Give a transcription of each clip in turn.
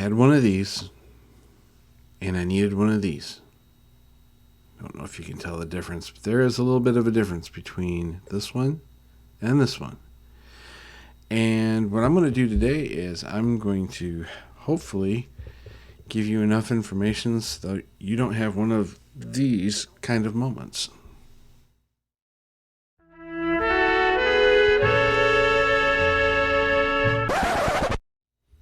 had one of these and I needed one of these. I don't know if you can tell the difference, but there is a little bit of a difference between this one and this one. And what I'm going to do today is I'm going to hopefully give you enough information so that you don't have one of these kind of moments.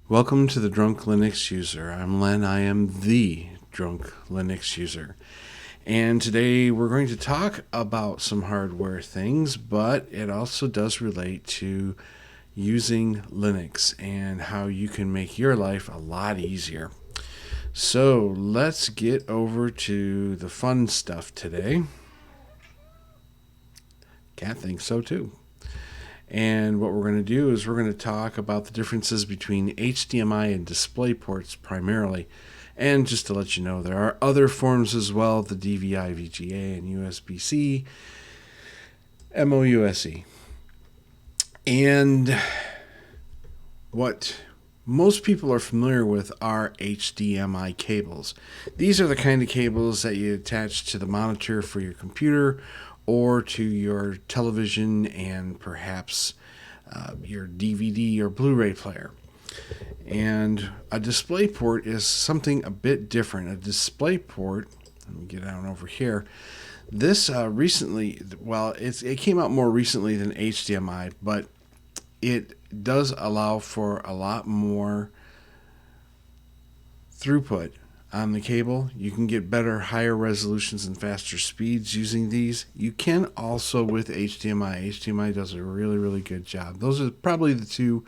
Welcome to the Drunk Linux User. I'm Len. I am the Drunk Linux User. And today we're going to talk about some hardware things, but it also does relate to using Linux and how you can make your life a lot easier. So let's get over to the fun stuff today. Cat thinks so too. And what we're going to do is we're going to talk about the differences between HDMI and DisplayPorts primarily. And just to let you know, there are other forms as well, the DVI, VGA, and USB-C, MOUSE. And what most people are familiar with are HDMI cables. These are the kind of cables that you attach to the monitor for your computer or to your television and perhaps your DVD or Blu-ray player. And a DisplayPort is something a bit different. A DisplayPort, let me get on over here. This recently, well, it came out more recently than HDMI, but it does allow for a lot more throughput on the cable. You can get better, higher resolutions and faster speeds using these. You can also with HDMI. HDMI does a really, really good job. Those are probably the two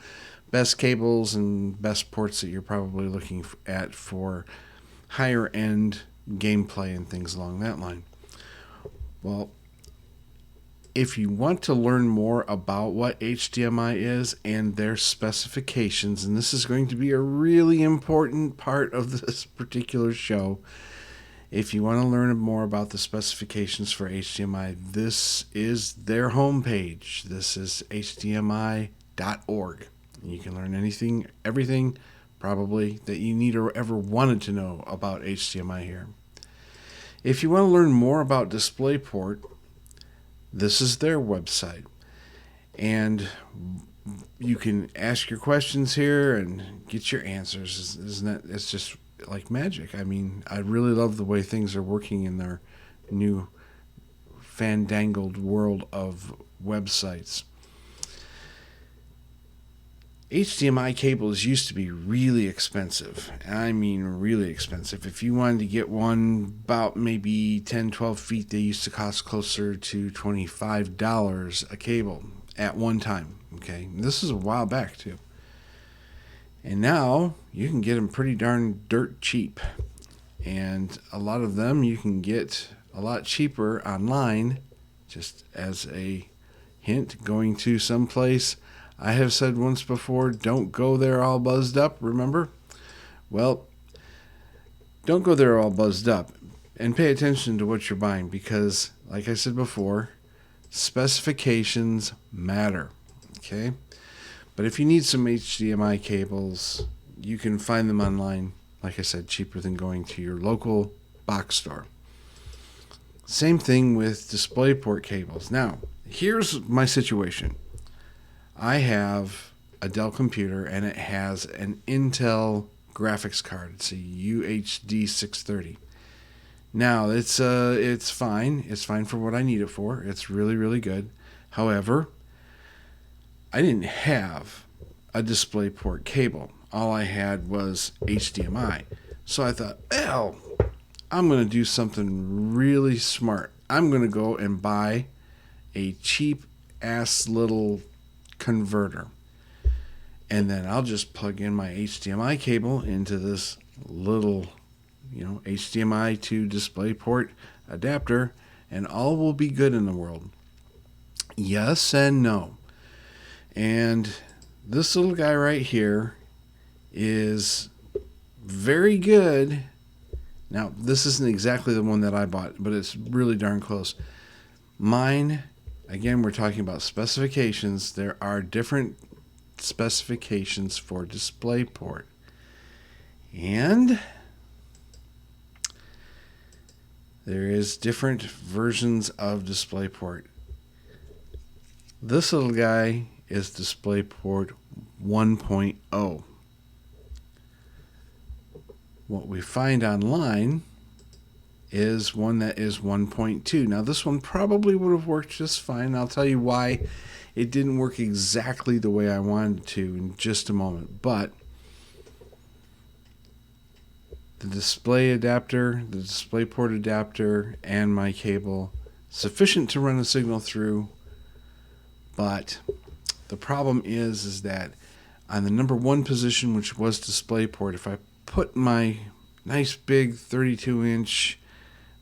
best cables and best ports that you're probably looking at for higher end gameplay and things along that line. Well, if you want to learn more about what HDMI is and their specifications, and this is going to be a really important part of this particular show, if you want to learn more about the specifications for HDMI, this is their homepage. This is hdmi.org. You can learn everything probably that you need or ever wanted to know about HDMI here. If you want to learn more about DisplayPort, this is their website, and you can ask your questions here and get your answers. Isn't that? It's just like magic. I mean, I really love the way things are working in their new fandangled world of websites. HDMI cables used to be really expensive. I mean really expensive. If you wanted to get one about maybe 10, 12 feet, they used to cost closer to $25 a cable at one time. Okay, this is a while back too. And now you can get them pretty darn dirt cheap. And a lot of them you can get a lot cheaper online. Just as a hint, going to some place I have said once before, don't go there all buzzed up, remember? Well, don't go there all buzzed up and pay attention to what you're buying because, like I said before, specifications matter, okay? But if you need some HDMI cables, you can find them online, like I said, cheaper than going to your local box store. Same thing with DisplayPort cables. Now, here's my situation. I have a Dell computer and it has an Intel graphics card. It's a UHD 630. Now it's fine. It's fine for what I need it for. It's really, really good. However, I didn't have a DisplayPort cable. All I had was HDMI. So I thought, well, I'm going to do something really smart. I'm going to go and buy a cheap ass little converter, and then I'll just plug in my HDMI cable into this little, HDMI to DisplayPort adapter, and all will be good in the world. Yes and no. And this little guy right here is very good. Now, this isn't exactly the one that I bought, but it's really darn close. Mine, again, we're talking about specifications. There are different specifications for DisplayPort. And there is different versions of DisplayPort. This little guy is DisplayPort 1.0. What we find online is one that is 1.2. Now this one probably would have worked just fine. I'll tell you why it didn't work exactly the way I wanted to in just a moment. But the display adapter, the DisplayPort adapter, and my cable, sufficient to run a signal through. But the problem is that on the number one position, which was DisplayPort, if I put my nice big 32-inch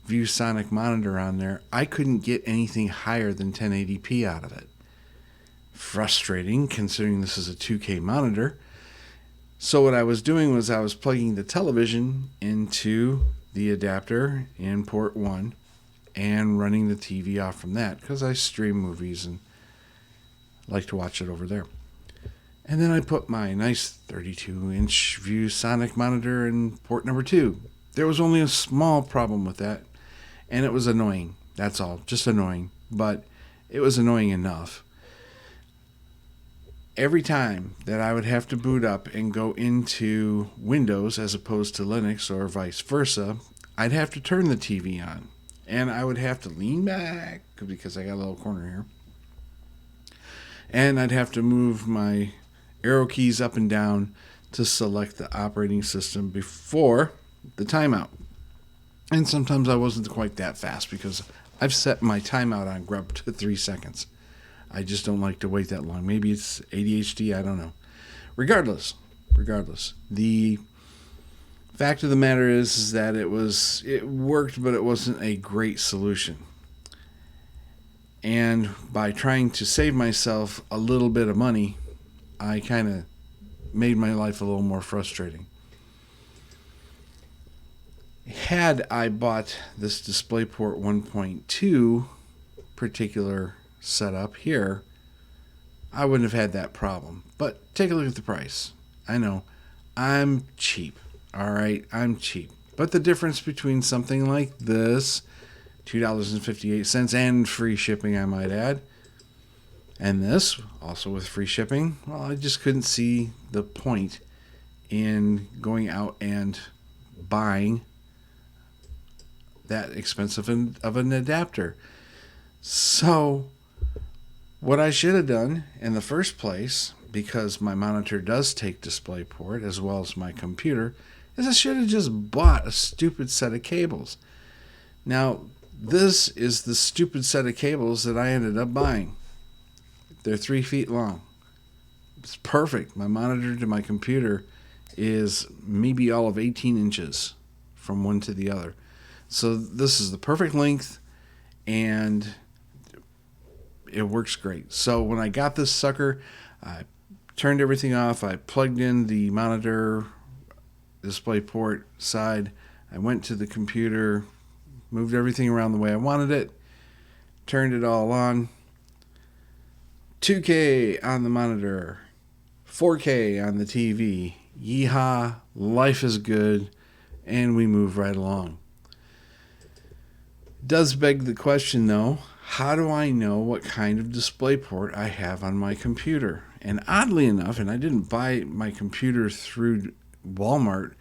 ViewSonic monitor on there, I couldn't get anything higher than 1080p out of it. Frustrating, considering this is a 2K monitor. So what I was doing was I was plugging the television into the adapter in port 1 and running the TV off from that because I stream movies and like to watch it over there. And then I put my nice 32-inch ViewSonic monitor in port number 2. There was only a small problem with that, and it was annoying. That's all, just annoying. But it was annoying enough. Every time that I would have to boot up and go into Windows as opposed to Linux or vice versa, I'd have to turn the TV on. And I would have to lean back because I got a little corner here. And I'd have to move my arrow keys up and down to select the operating system before the timeout. And sometimes I wasn't quite that fast because I've set my timeout on Grub to 3 seconds. I just don't like to wait that long. Maybe it's ADHD, I don't know. Regardless, the fact of the matter is that it worked, but it wasn't a great solution. And by trying to save myself a little bit of money, I kind of made my life a little more frustrating. Had I bought this DisplayPort 1.2 particular setup here, I wouldn't have had that problem. But take a look at the price. I know, I'm cheap. All right, I'm cheap. But the difference between something like this, $2.58 and free shipping, I might add, and this, also with free shipping, well, I just couldn't see the point in going out and buying that expensive of an adapter. So what I should have done in the first place, because my monitor does take DisplayPort as well as my computer, is I should have just bought a stupid set of cables. Now, this is the stupid set of cables that I ended up buying. They're 3 feet long. It's perfect. My monitor to my computer is maybe all of 18 inches from one to the other. So this is the perfect length, and it works great. So when I got this sucker, I turned everything off. I plugged in the monitor DisplayPort side. I went to the computer, moved everything around the way I wanted it, turned it all on. 2K on the monitor, 4K on the TV. Yeehaw, life is good, and we move right along. Does beg the question, though, how do I know what kind of DisplayPort I have on my computer? And oddly enough, and I didn't buy my computer through Walmart,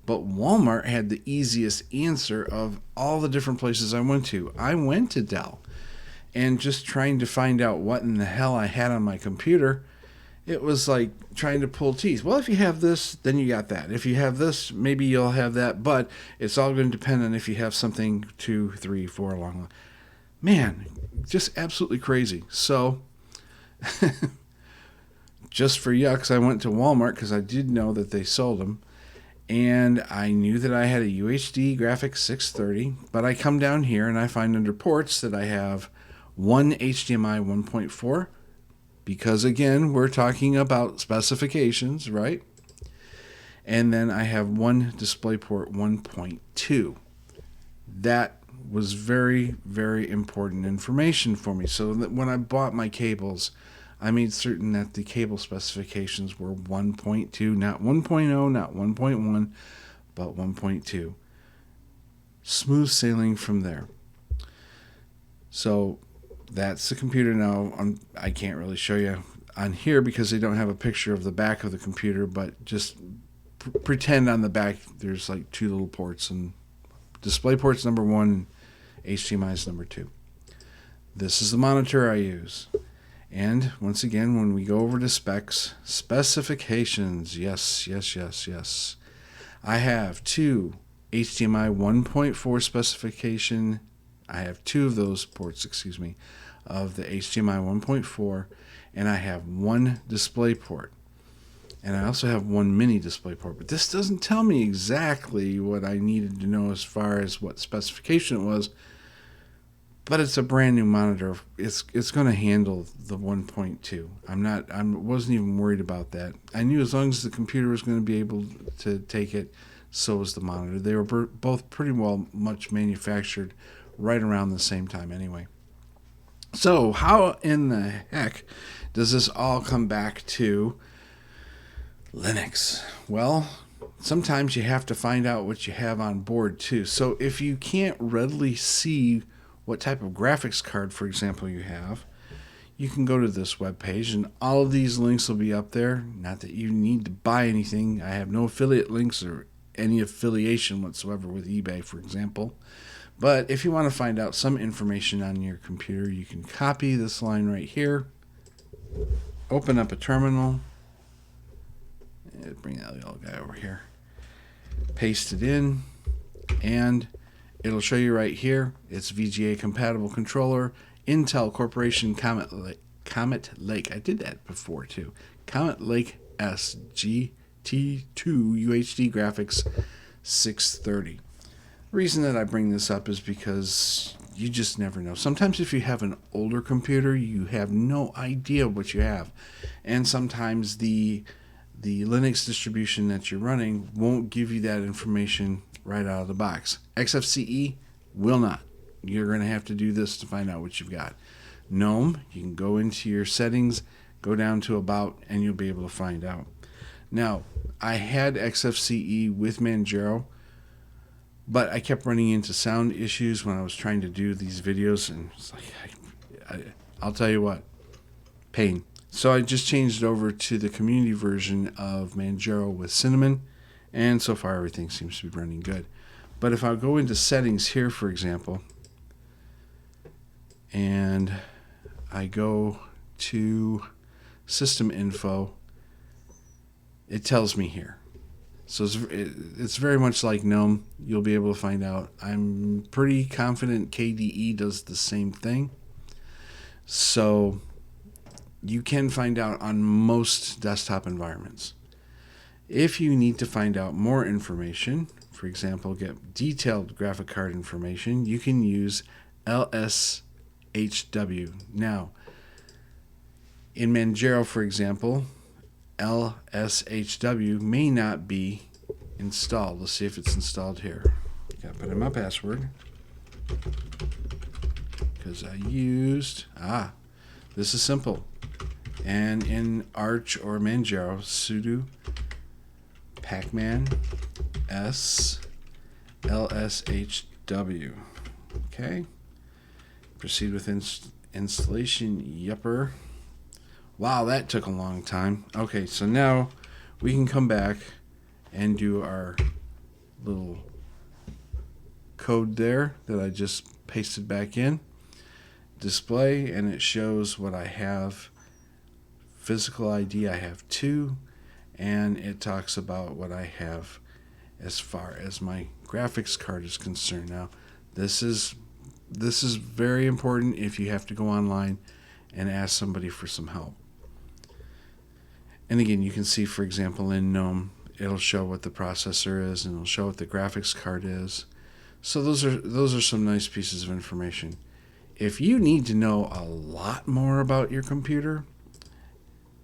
but Walmart had the easiest answer of all the different places I went to. I went to Dell, and just trying to find out what in the hell I had on my computer, it was like trying to pull teeth. Well, if you have this, then you got that. If you have this, maybe you'll have that, but it's all going to depend on if you have something 2, 3, 4 along. Man, just absolutely crazy. So, just for yucks, I went to Walmart because I did know that they sold them. And I knew that I had a UHD Graphics 630, but I come down here and I find under ports that I have one HDMI 1.4, because again, we're talking about specifications, right? And then I have one DisplayPort 1.2. That was very, very important information for me. So that when I bought my cables, I made certain that the cable specifications were 1.2, not 1.0, not 1.1, but 1.2. Smooth sailing from there. So that's the computer now. I can't really show you on here because they don't have a picture of the back of the computer, but just pretend on the back there's like two little ports, and display port's number 1, HDMI is number 2. This is the monitor I use. And once again, when we go over to specifications, yes. I have 2 HDMI 1.4 specification. I have 2 of those ports, of the HDMI 1.4, and I have 1 display port. And I also have 1 mini display port. But this doesn't tell me exactly what I needed to know as far as what specification it was. But it's a brand new monitor. It's going to handle the 1.2. I wasn't even worried about that. I knew as long as the computer was going to be able to take it, so was the monitor. They were both pretty well much manufactured right around the same time anyway. So how in the heck does this all come back to Linux? Well, sometimes you have to find out what you have on board too. So if you can't readily see what type of graphics card, for example, you have, you can go to this web page, and all of these links will be up there. Not that you need to buy anything. I have no affiliate links or any affiliation whatsoever with eBay, for example. But if you want to find out some information on your computer, you can copy this line right here, open up a terminal, and bring that little guy over here, paste it in, and it'll show you right here. It's VGA compatible controller, Intel Corporation Comet Lake. I did that before too. Comet Lake SGT2 UHD graphics 630. The reason that I bring this up is because you just never know. Sometimes if you have an older computer, you have no idea what you have. And sometimes the Linux distribution that you're running won't give you that information right out of the box. XFCE will not. You're going to have to do this to find out what you've got. GNOME, you can go into your settings, go down to About, and you'll be able to find out. Now, I had XFCE with Manjaro, but I kept running into sound issues when I was trying to do these videos, and it's like, I'll tell you what, pain. So I just changed it over to the community version of Manjaro with Cinnamon, and so far everything seems to be running good. But if I go into settings here, for example, and I go to system info, it tells me here. So it's very much like GNOME. You'll be able to find out. I'm pretty confident KDE does the same thing. So you can find out on most desktop environments. If you need to find out more information, for example, get detailed graphic card information, you can use LSHW. Now, in Manjaro, for example, LSHW may not be installed. Let's see if it's installed here. Gotta put in my password because I used this is simple. And in Arch or Manjaro, sudo pacman s lshw. Okay. Proceed with installation. Yupper. Wow, that took a long time. Okay, so now we can come back and do our little code there that I just pasted back in. Display, and it shows what I have. Physical ID, I have 2, and it talks about what I have as far as my graphics card is concerned. Now, this is very important if you have to go online and ask somebody for some help. And again, you can see, for example, in GNOME, it'll show what the processor is, and it'll show what the graphics card is. So those are some nice pieces of information. If you need to know a lot more about your computer,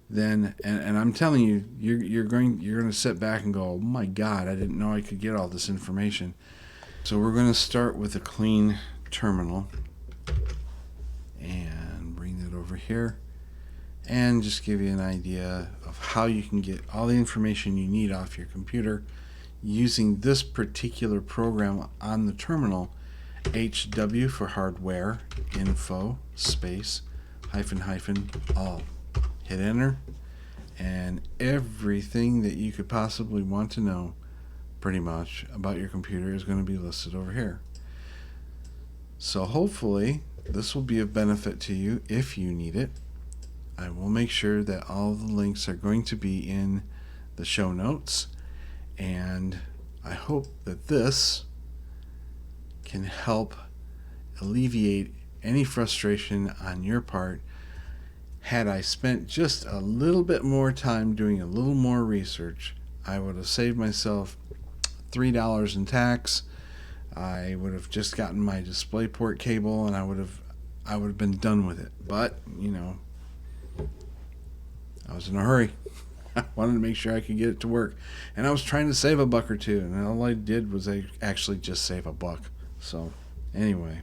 then and I'm telling you, you're going to sit back and go, oh my God, I didn't know I could get all this information. So we're going to start with a clean terminal and bring that over here. and just give you an idea of how you can get all the information you need off your computer using this particular program on the terminal. HW for hardware, info, space, hyphen, hyphen, all. Hit enter, and everything that you could possibly want to know pretty much about your computer is going to be listed over here. So hopefully this will be of benefit to you if you need it. I will make sure that all the links are going to be in the show notes, and I hope that this can help alleviate any frustration on your part. Had I spent just a little bit more time doing a little more research, I would have saved myself $3 in tax. I would have just gotten my DisplayPort cable, and I would have been done with it. But I was in a hurry. I wanted to make sure I could get it to work, and I was trying to save a buck or two, and all I did was actually just save a buck. So anyway,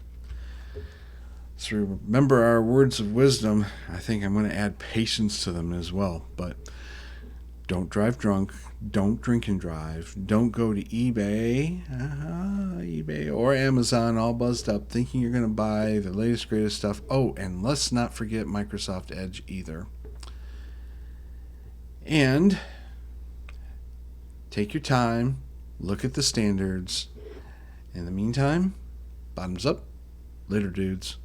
so remember our words of wisdom. I think I'm going to add patience to them as well. But don't drive drunk, don't drink and drive, don't go to eBay or Amazon all buzzed up thinking you're going to buy the latest greatest stuff. Oh, and let's not forget Microsoft Edge either. And take your time, look at the standards. In the meantime, bottoms up. Later, dudes.